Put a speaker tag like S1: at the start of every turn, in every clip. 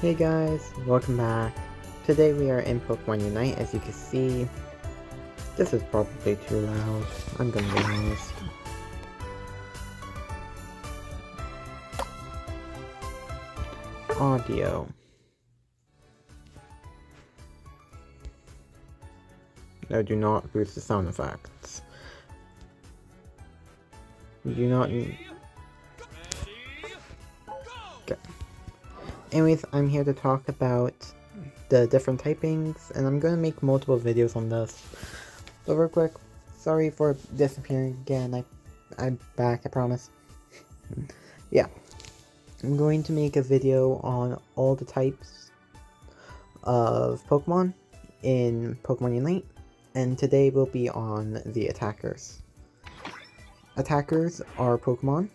S1: Hey guys, welcome back. Today we are in Pokemon Unite. As you can see, this is probably too loud. I'm gonna be honest. Audio. No, do not boost the sound effects. You do not need... Okay. Anyways, I'm here to talk about the different typings, and I'm gonna make multiple videos on this. So real quick, sorry for disappearing again. I'm back, I promise. Yeah. I'm going to make a video on all the types of Pokemon in Pokemon Unite, and today will be on the attackers. Attackers are Pokemon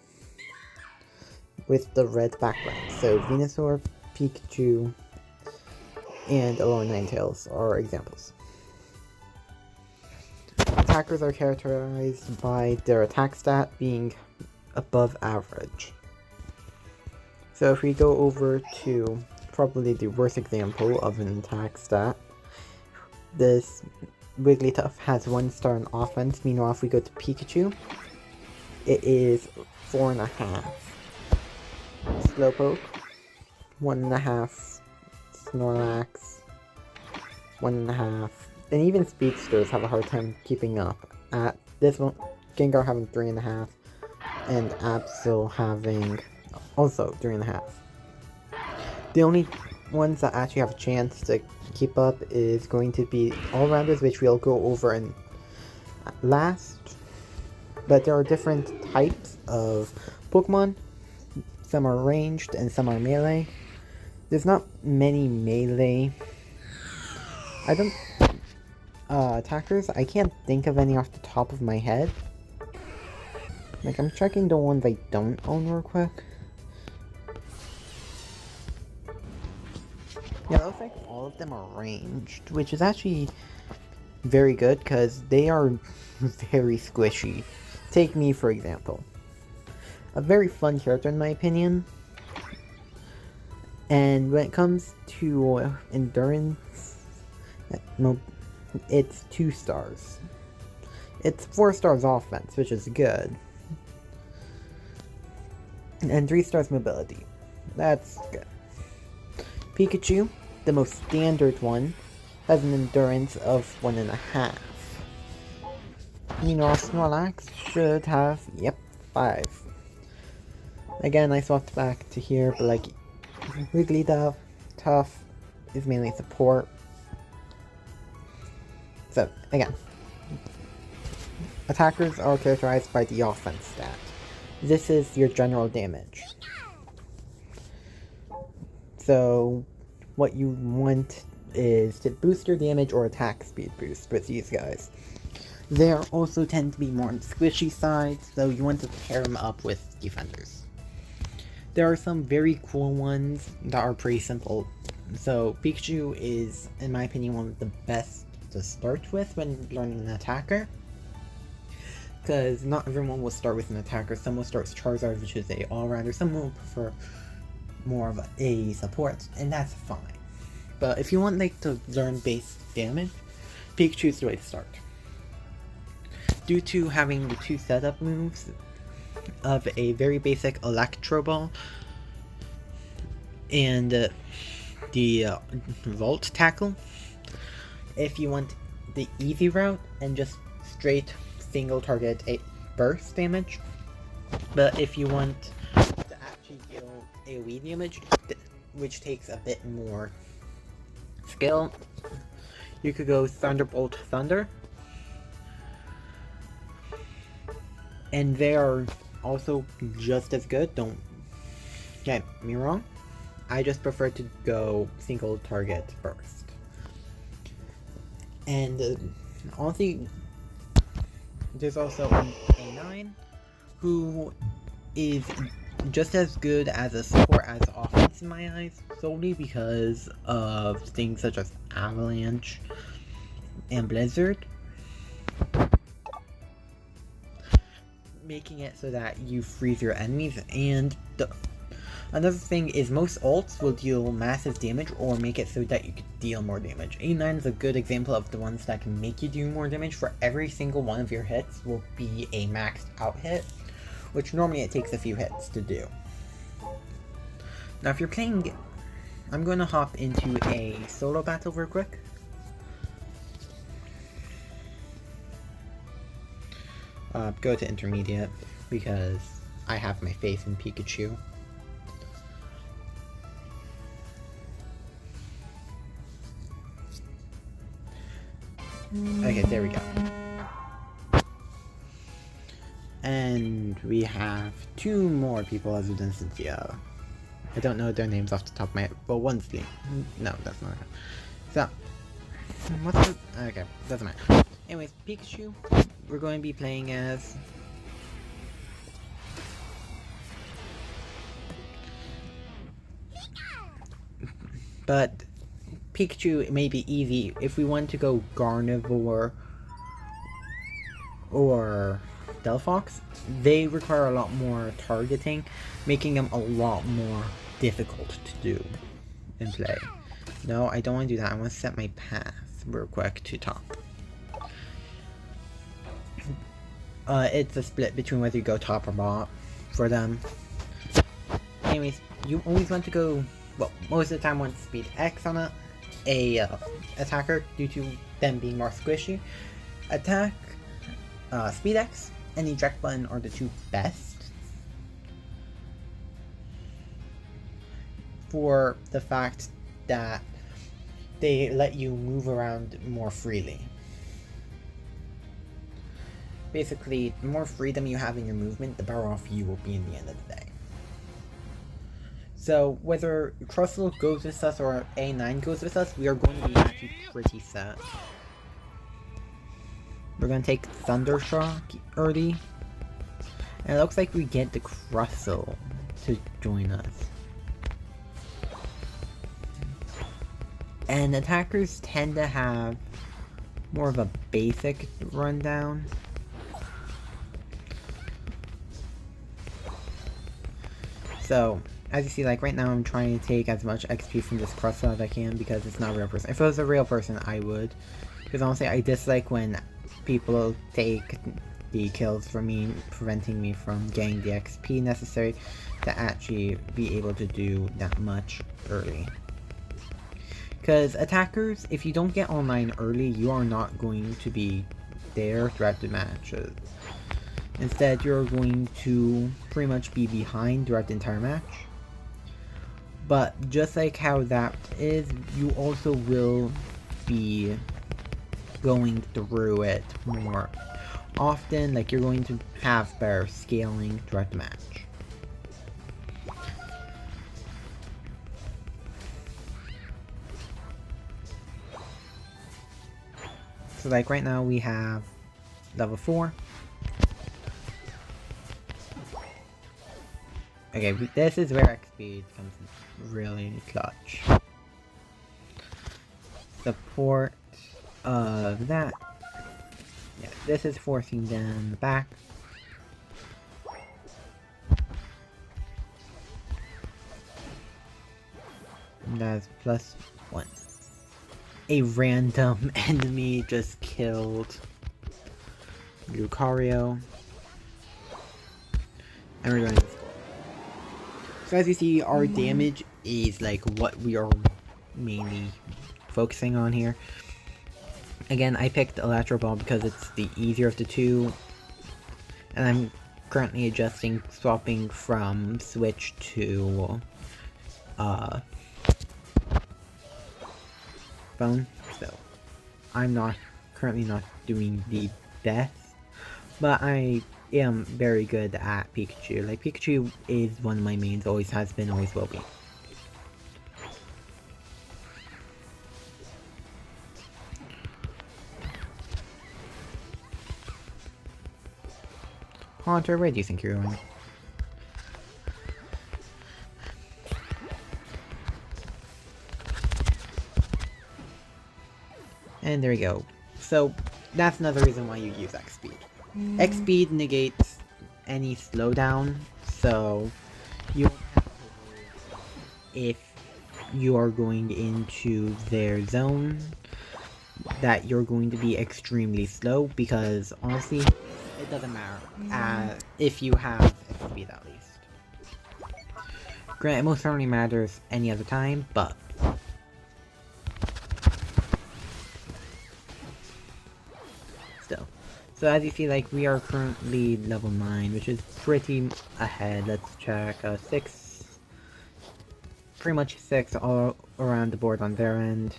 S1: with the red background, so Venusaur, Pikachu, and Alolan Ninetales are examples. Attackers are characterized by their attack stat being above average. So if we go over to probably the worst example of an attack stat, this Wigglytuff has 1 star in offense. Meanwhile, if we go to Pikachu, it is 4.5. Slowpoke, 1.5. Snorlax, 1.5. And even Speedsters have a hard time keeping up. At this one, Gengar having 3.5, and Absol having also 3.5. The only ones that actually have a chance to keep up is going to be All-Rounders, which we'll go over in last. But there are different types of Pokemon. Some are ranged and some are melee. There's not many melee. Attackers, I can't think of any off the top of my head. Like, I'm checking the ones I don't own real quick. Yeah, it looks like all of them are ranged, which is actually very good because they are very squishy. Take me, for example. A very fun character in my opinion. And when it comes to endurance, no, it's 2 stars. It's 4 stars offense, which is good. And 3 stars mobility. That's good. Pikachu, the most standard one, has an endurance of 1.5. Meanwhile, Snorlax should have, 5. Again, I swapped back to here, but like, Wigglytuff is mainly support. So, again, attackers are characterized by the offense stat. This is your general damage. So, what you want is to boost your damage or attack speed boost with these guys. They also tend to be more on the squishy side, so you want to pair them up with defenders. There are some very cool ones that are pretty simple. So Pikachu is, in my opinion, one of the best to start with when learning an attacker. Because not everyone will start with an attacker. Some will start with Charizard, which is a all-rounder. Some will prefer more of a support, and that's fine. But if you want like to learn base damage, Pikachu is the way to start. Due to having the 2 setup moves of a very basic Electro Ball and the Volt Tackle, if you want the easy route and just straight single target burst damage, but if you want to actually deal AoE damage, which takes a bit more skill, you could go Thunderbolt Thunder. And they are also just as good, don't get me wrong. I just prefer to go single target burst. And honestly, there's also an A9 who is just as good as a support as offense in my eyes, solely because of things such as Avalanche and Blizzard, making it so that you freeze your enemies, and Another thing is most ults will deal massive damage or make it so that you can deal more damage. A9 is a good example of the ones that can make you do more damage. For every single one of your hits will be a maxed out hit, which normally it takes a few hits to do. Now if you're playing, I'm going to hop into a solo battle real quick. Go to intermediate because I have my faith in Pikachu. Okay, there we go. And we have 2 more people other than Cynthia. I don't know their names off the top of my head. Well, one's Lee. No, that's not her. So, what's the... Okay, doesn't matter. Anyways, Pikachu, we're going to be playing as... But Pikachu may be easy if we want to go Gardevoir or Delphox. They require a lot more targeting, making them a lot more difficult to do and play. No, I don't want to do that. I want to set my path real quick to top. It's a split between whether you go top or bot for them. Anyways, you always want to go, well, most of the time want speed X on a attacker due to them being more squishy. Attack, speed X, and eject button are the 2 best for the fact that they let you move around more freely. Basically, the more freedom you have in your movement, the better off you will be in the end of the day. So, whether Crustle goes with us or A9 goes with us, we are going to be actually pretty set. We're going to take Thundershock early. And it looks like we get the Crustle to join us. And attackers tend to have more of a basic rundown. So, as you see, like right now I'm trying to take as much XP from this Crustle as I can because it's not a real person. If it was a real person, I would. Because honestly, I dislike when people take the kills from me, preventing me from getting the XP necessary to actually be able to do that much early. Because attackers, if you don't get online early, you are not going to be there throughout the matches. Instead, you're going to pretty much be behind throughout the entire match. But just like how that is, you also will be going through it more often, like you're going to have better scaling throughout the match. So like right now we have level 4. Okay, this is where XP comes really clutch. Support of that. Yeah, this is forcing them back. And that's +1. A random enemy just killed Lucario. And we're going to score. So as you see, our damage is like what we are mainly focusing on here. Again, I picked Electro Ball because it's the easier of the 2. And I'm currently adjusting, swapping from Switch to phone. So I'm currently not doing the best, but I am very good at Pikachu. Like, Pikachu is one of my mains, always has been, always will be. Haunter, where do you think you're going? And there we go. So, that's another reason why you use X-Speed. X-Speed negates any slowdown, so you don't have to worry if you are going into their zone that you're going to be extremely slow, because honestly, it doesn't matter if you have speed at least. Granted, it most certainly matters any other time, but still. So as you see, like, we are currently level 9, which is pretty ahead. Let's check, 6, pretty much 6 all around the board on their end.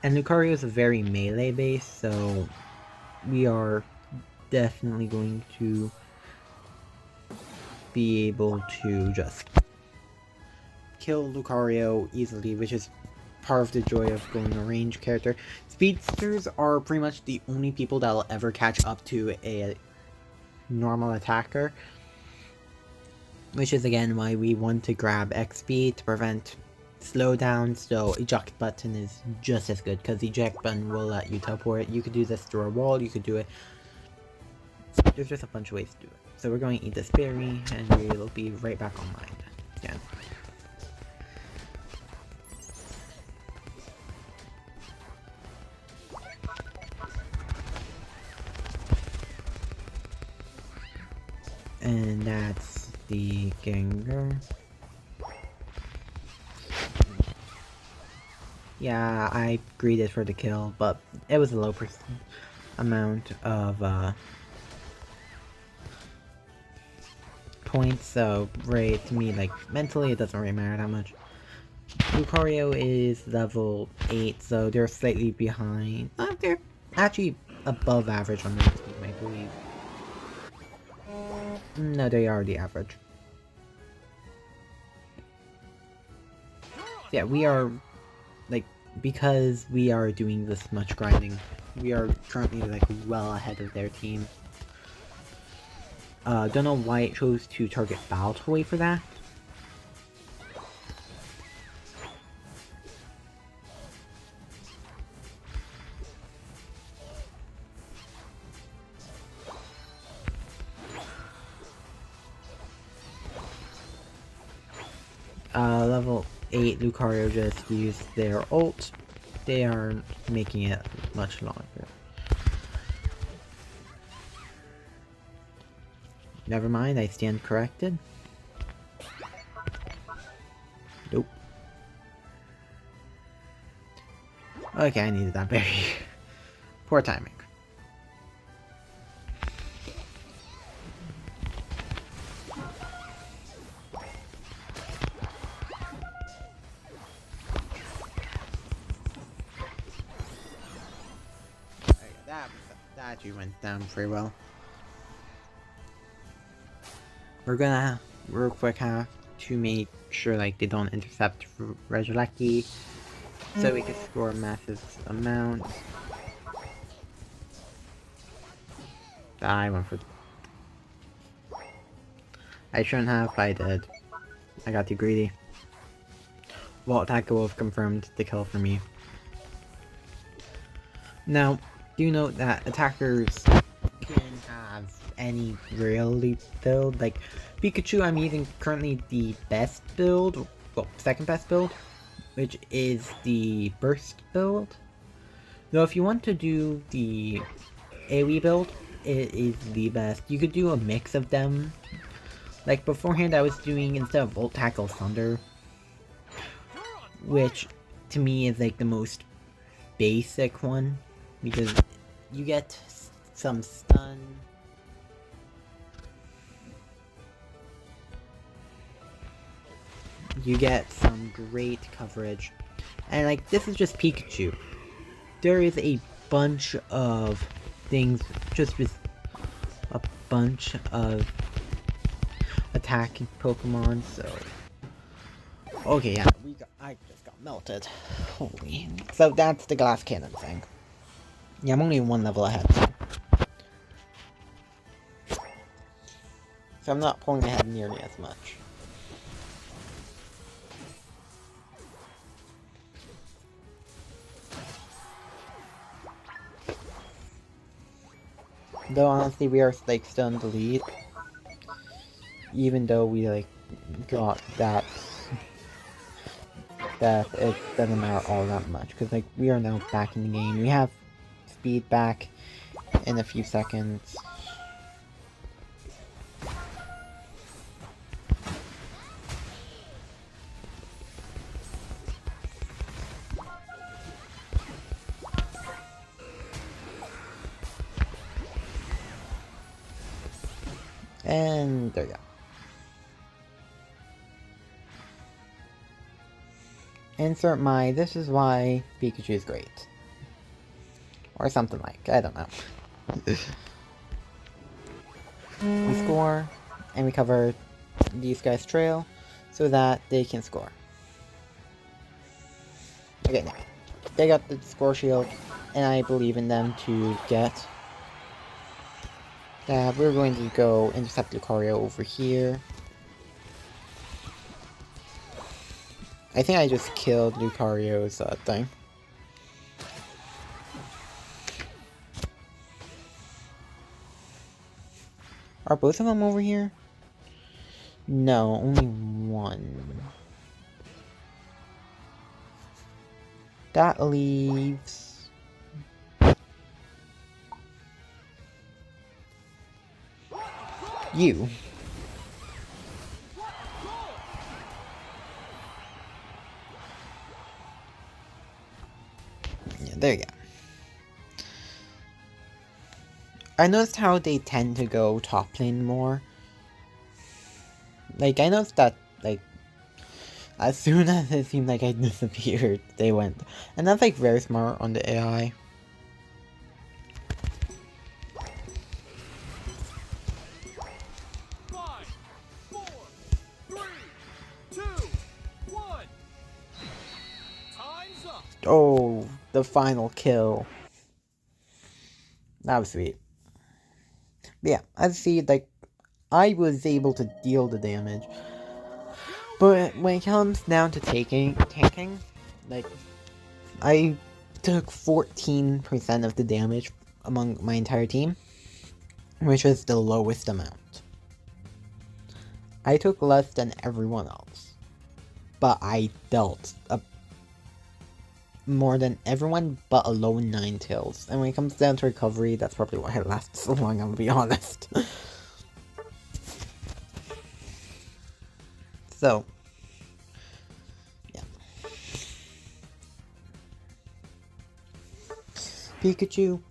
S1: And Lucario is a very melee base, so we are definitely going to be able to just kill Lucario easily, which is part of the joy of going a range character. Speedsters are pretty much the only people that will ever catch up to a normal attacker, which is again why we want to grab XP to prevent slowdown. So eject button is just as good, because the eject button will let you teleport. You could do this through a wall, you could do it. There's just a bunch of ways to do it. So we're going to eat this berry, and we'll be right back online again. And that's the Gengar. Yeah, I greeted for the kill, but it was a low amount of points, so right, to me, like, mentally it doesn't really matter that much. Lucario is level 8, so they're slightly behind. They're actually above average on their team, I believe. No, they are the average. Yeah, we are, like, because we are doing this much grinding, we are currently, like, well ahead of their team. Don't know why it chose to target Baltoy for that. Level 8 Lucario just used their ult. They are making it much longer. Never mind, I stand corrected. Nope. Okay, I needed that berry. Poor timing. That actually went down pretty well. We're gonna real quick have to make sure like they don't intercept Regieleki, so we can score a massive amount. I went for. I shouldn't have, but I did. I got too greedy. Wall Attacker will have confirmed the kill for me. Now, do note that attackers can have any really build. Like Pikachu, I'm using currently the best build, well, second best build, which is the burst build. Though if you want to do the AoE build, it is the best. You could do a mix of them. Like beforehand I was doing, instead of Volt Tackle, Thunder, which to me is like the most basic one, because you get some stun, you get some great coverage, and like this is just Pikachu. There is a bunch of things, just with a bunch of attacking Pokemon, so okay, yeah, I just got melted. Holy. So that's the glass cannon thing. Yeah, I'm only one level ahead. So I'm not pulling ahead nearly as much. Though honestly, we are like still in the lead, even though we like got that. That it doesn't matter all that much because like we are now back in the game. We have speed back in a few seconds. And there you go. Insert my "this is why Pikachu is great." Or something like, I don't know. We score, and we cover these guys' trail so that they can score. Okay, now, they got the score shield, and I believe in them to get that. We're going to go intercept Lucario over here. I think I just killed Lucario's thing. Are both of them over here? No, only one. That leaves... you. Yeah, there you go. I noticed how they tend to go top lane more. Like, I noticed that, like, as soon as it seemed like I disappeared, they went. And that's, like, very smart on the AI. Oh, the final kill. That was sweet. But yeah, as you see, like, I was able to deal the damage. But when it comes down to tanking, like, I took 14% of the damage among my entire team, which was the lowest amount. I took less than everyone else, but I dealt more than everyone but alone 9 kills. And when it comes down to recovery, that's probably why it lasted so long, I'm gonna be honest. So, yeah. Pikachu,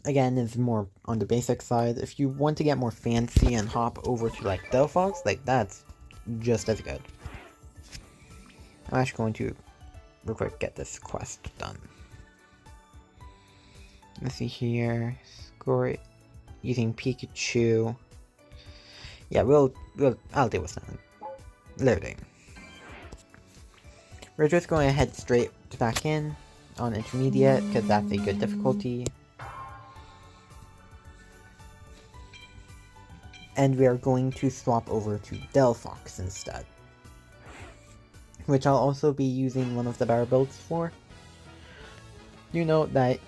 S1: again, is more on the basic side. If you want to get more fancy and hop over to, like, Delphox, like, that's just as good. I'm actually going to, real quick, get this quest done. Let's see here. Score it using Pikachu. Yeah, I'll deal with that. Loading. We're just going to head straight back in on intermediate, because that's a good difficulty. And we are going to swap over to Delphox instead. Which I'll also be using one of the barrel builds for. You know that,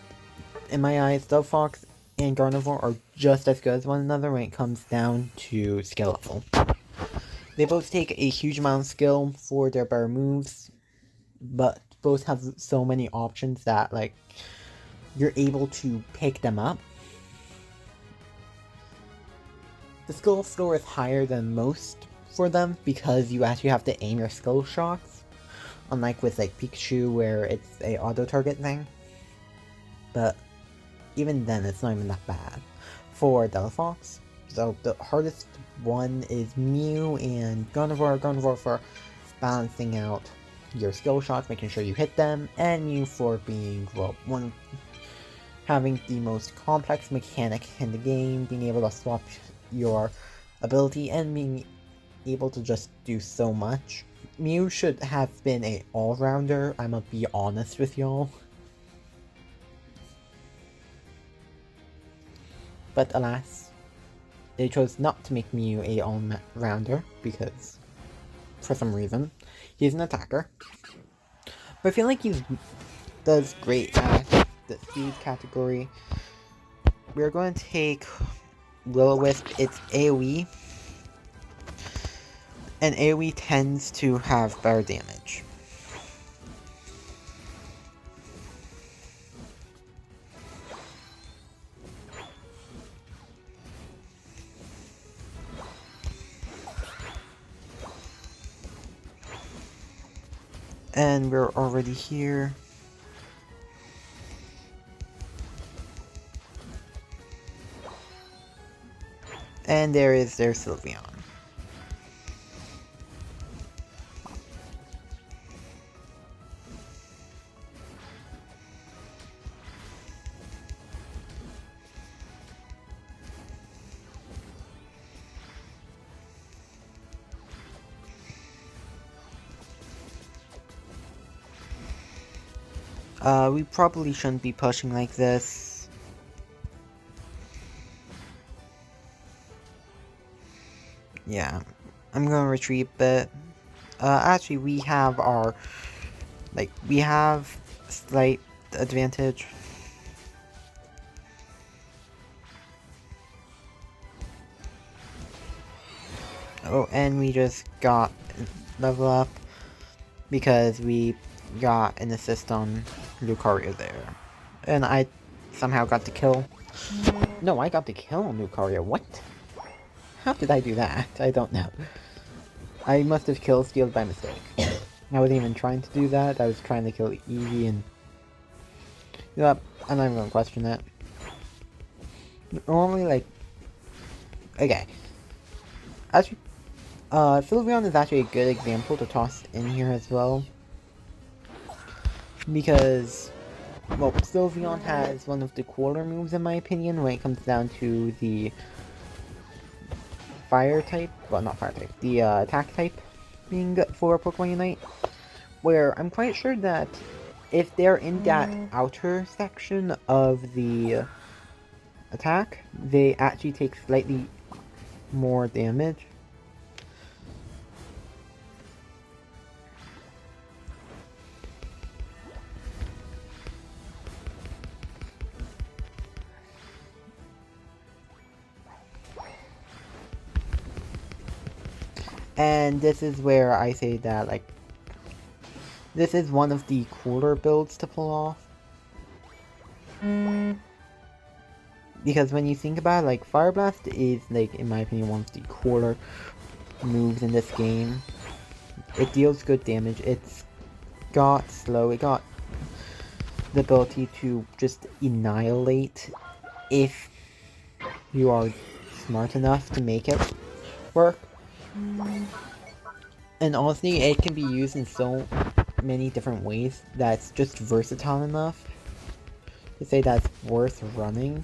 S1: in my eyes, Delphox and Gardevoir are just as good as one another when it comes down to skill level. They both take a huge amount of skill for their better moves, but both have so many options that, like, you're able to pick them up. The skill floor is higher than most for them because you actually have to aim your skill shots, unlike with, like, Pikachu where it's a auto-target thing. But even then, it's not even that bad for Delphox. So the hardest one is Mew and Gardevoir for balancing out your skill shots, making sure you hit them, and Mew for being, well, having the most complex mechanic in the game, being able to swap your ability and being able to just do so much. Mew should have been a all-rounder, I'ma be honest with y'all. But alas, they chose not to make Mew a all-rounder because, for some reason, he's an attacker. But I feel like he does great at the speed category. we're going to take Will-O-Wisp. It's AoE, and AoE tends to have better damage. And we're already here. And there is their Sylveon. We probably shouldn't be pushing like this. Yeah, I'm gonna retreat, but actually we have our, we have slight advantage. Oh, and we just got level up because we got an assist on Lucario there. And I somehow got the kill. No, I got the kill on Lucario. What? How did I do that? I don't know. I must have killed Steeled by mistake. I wasn't even trying to do that. I was trying to kill Eevee and... Yep, I'm not even gonna question that. Normally, like... Okay. Actually, Sylveon is actually a good example to toss in here as well. Because, well, Sylveon has one of the cooler moves in my opinion when it comes down to the fire type, well not fire type, the attack type being for Pokemon Unite. Where I'm quite sure that if they're in that outer section of the attack, they actually take slightly more damage. And this is where I say that, like, this is one of the cooler builds to pull off. Because when you think about it, like, Fire Blast is, like, in my opinion, one of the cooler moves in this game. It deals good damage. It's got slow. It got the ability to just annihilate if you are smart enough to make it work. And honestly, it can be used in so many different ways that's just versatile enough to say that's worth running.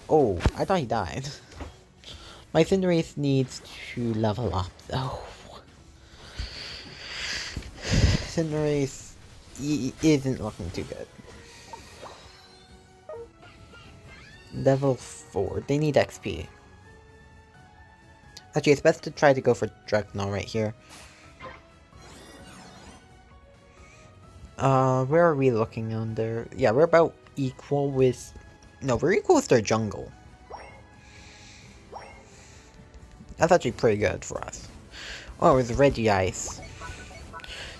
S1: Oh, I thought he died. My Cinderace needs to level up though. Cinderace isn't looking too good. Level 4. They need XP. Actually, it's best to try to go for Dreadnought right here. Where are we looking under? Yeah, we're about equal with... No, we're equal with their jungle. That's actually pretty good for us. Oh, it's Regice.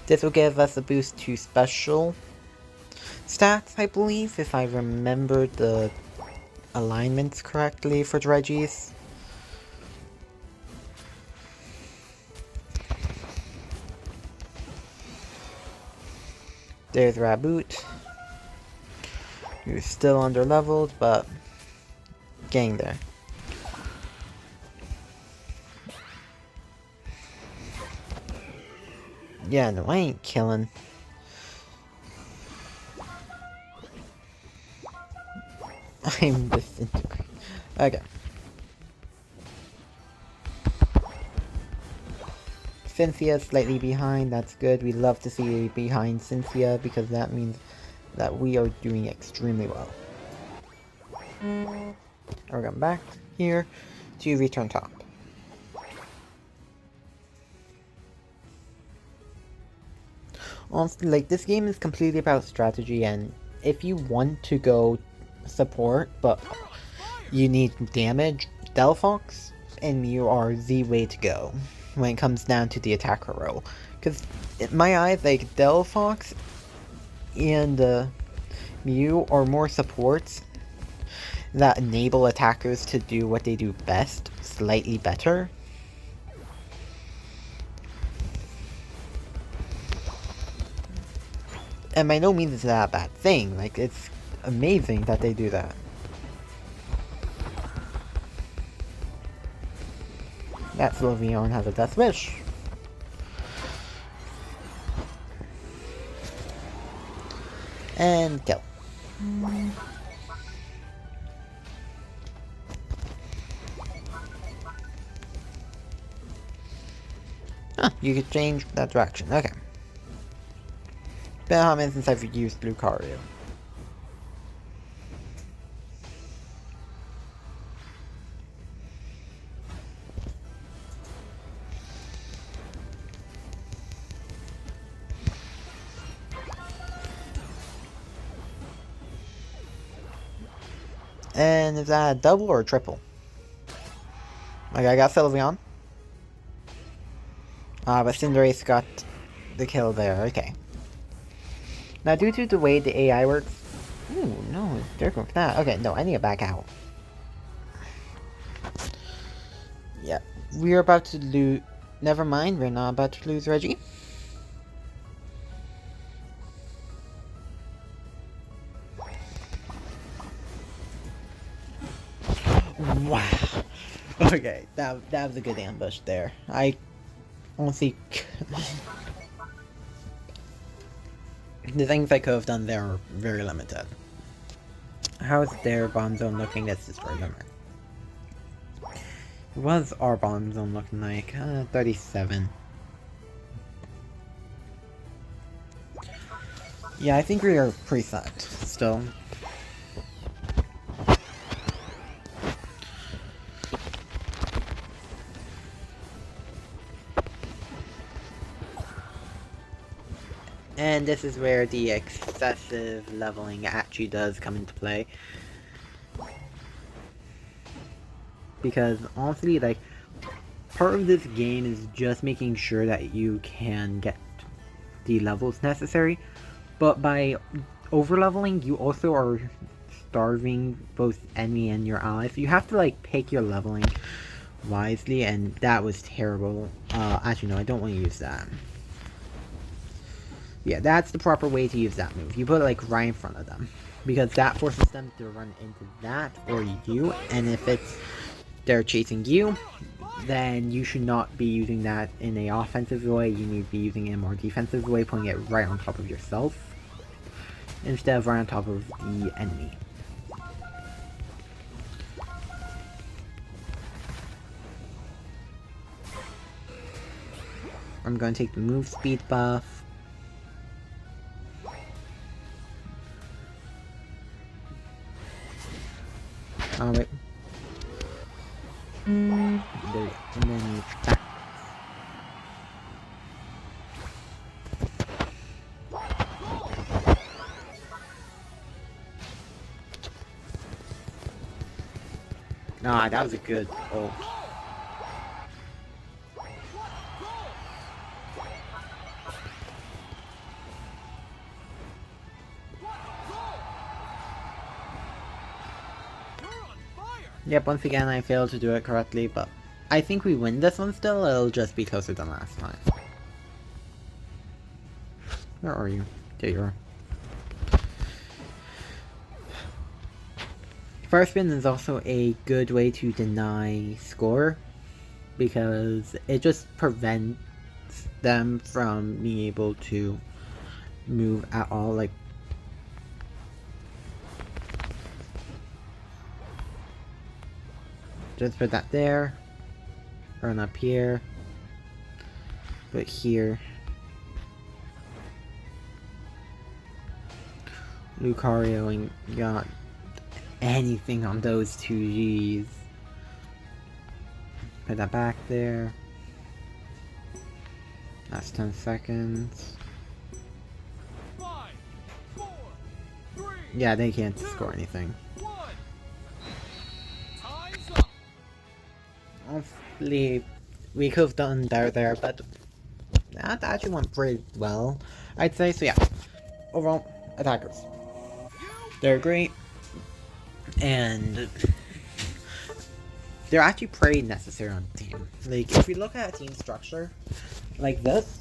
S1: This will give us a boost to special stats, I believe, if I remember the alignments correctly for Regis. There's Raboot. You're still under leveled, but getting there. Yeah, no, I ain't killing. I'm disintegrating. Okay. Cynthia slightly behind, that's good. We love to see behind Cynthia because that means that we are doing extremely well. We're going back here to return top. Honestly, like, this game is completely about strategy, and if you want to go support, but you need damage, Delphox and Mew are the way to go when it comes down to the attacker role. Because in my eyes, like, Delphox and Mew are more supports that enable attackers to do what they do best, slightly better. And by no means is that a bad thing, like, it's amazing that they do that. That Sylveon has a Death Wish. And kill. Huh, you could change that direction, okay. Been how many since I've used Lucario. And is that a double or a triple? Okay, I got Sylveon. But Cinderace got the kill there, okay. Now, due to the way the AI works... Ooh, no, they're going for that. Okay, no, I need to back out. Yeah, we're about to lose... Never mind, we're not about to lose Reggie. Wow. Okay, that was a good ambush there. I honestly... the things I could have done there are very limited. How is their bomb zone looking? Let's destroy them. What was our bomb zone looking like? 37. Yeah, I think we are pretty set still. And this is where the excessive leveling actually does come into play. Because honestly, like, part of this game is just making sure that you can get the levels necessary. But by over-leveling, you also are starving both enemy and your allies. So you have to, like, pick your leveling wisely, and that was terrible. Actually, no, I don't want to use that. Yeah, that's the proper way to use that move. You put it, like, right in front of them. Because that forces them to run into that or you, and if they're chasing you, then you should not be using that in an offensive way. You need to be using it in a more defensive way, putting it right on top of yourself, instead of right on top of the enemy. I'm going to take the move speed buff. Alright. There you go. And then you back. Nah, that was a good ult. Yep, once again I failed to do it correctly, but I think we win this one still. It'll just be closer than last time. Where are you? There you are. First spin is also a good way to deny score, because it just prevents them from being able to move at all. Like, just put that there, run up here, put here. Lucario ain't got anything on those two Gs. Put that back there. That's 10 seconds.
S2: 5, 4, 3,
S1: yeah, they can't score anything. Hopefully, we could have done better there, but that actually went pretty well, I'd say. So yeah, overall, attackers. They're great, and they're actually pretty necessary on the team. Like, if we look at a team structure like this,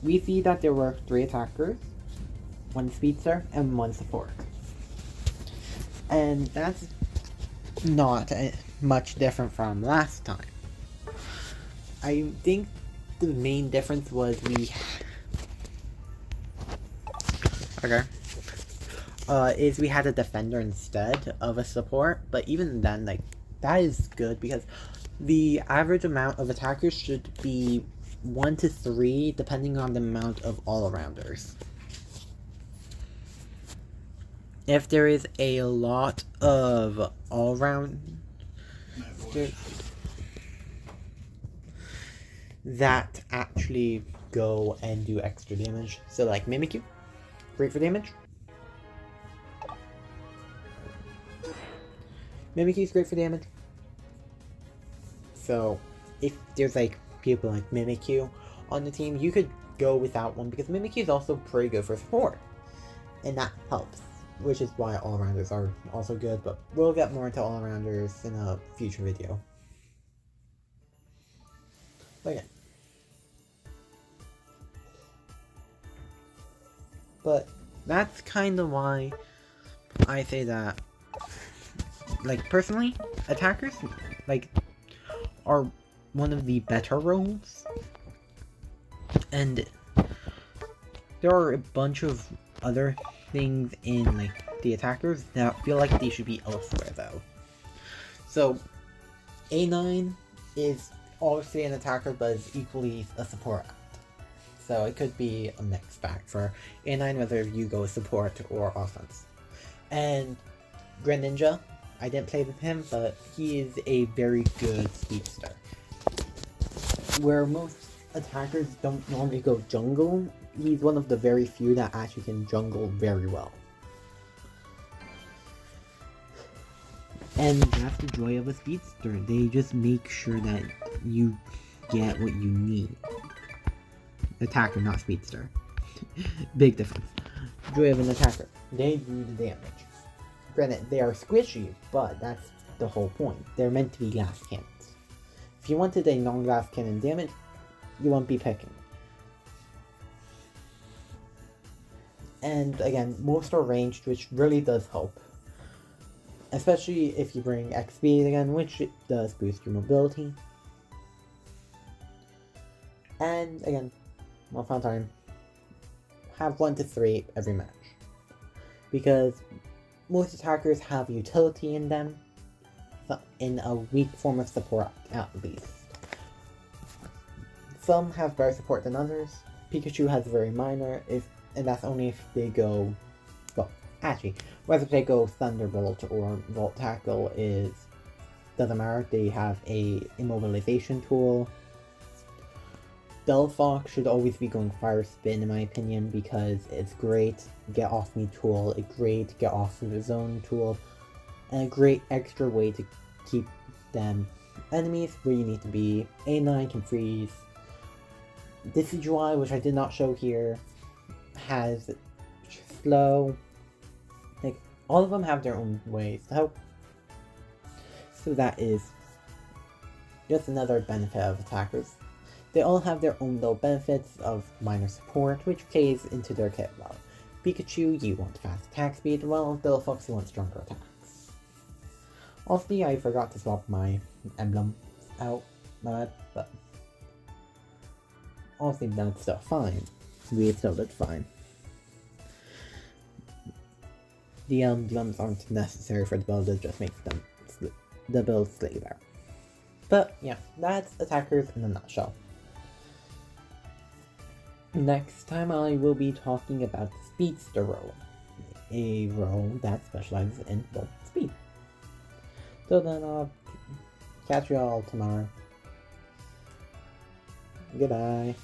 S1: we see that there were 3 attackers, 1 speedster, and 1 support. And that's not much different from last time. I think the main difference was is we had a defender instead of a support, but even then, like, that is good because the average amount of attackers should be 1 to 3 depending on the amount of all-arounders. If there is a lot of all-around that actually go and do extra damage, so like Mimikyu, great for damage. Mimikyu's great for damage. So if there's like people like Mimikyu on the team, you could go without one because Mimikyu is also pretty good for support, and that helps. Which is why all-arounders are also good, but we'll get more into all-arounders in a future video. But yeah. But that's kind of why I say that, like, personally, attackers, like, are one of the better roles. And there are a bunch of other things in, like, the attackers that feel like they should be elsewhere, though. So, A9 is obviously an attacker, but is equally a support act. So it could be a mixed bag for A9, whether you go support or offense. And Greninja, I didn't play with him, but he is a very good speedster. Where most attackers don't normally go jungle, he's one of the very few that actually can jungle very well. And that's the joy of a speedster. They just make sure that you get what you need. Attacker, not speedster. Big difference. Joy of an attacker. They do the damage. Granted, they are squishy, but that's the whole point. They're meant to be glass cannons. If you wanted a non-glass cannon damage, you won't be picking. And again, most are ranged, which really does help. Especially if you bring XP again, which it does boost your mobility. And again, one final time, have 1 to 3 every match. Because most attackers have utility in them, in a weak form of support at least. Some have better support than others. Pikachu has very minor, and that's only if they go, well, actually, whether they go Thunderbolt or Volt Tackle doesn't matter. They have a immobilization tool. Delphox should always be going Fire Spin in my opinion because it's great get off me tool, a great get off the zone tool, and a great extra way to keep them enemies where you need to be. A9 can freeze. Decidueye, which I did not show here, has slow. Like, all of them have their own ways to help. So that is just another benefit of attackers. They all have their own little benefits of minor support, which plays into their kit well. Pikachu, you want fast attack speed, while Delphox, you want stronger attacks. Also, I forgot to swap my emblem out, but honestly, that's still fine. We still did fine. The emblems aren't necessary for the build, it just makes them the build slightly better. But yeah, that's attackers in a nutshell. Next time I will be talking about the Speedster role, a role that specializes in both speed. So then I'll catch you all tomorrow. Goodbye.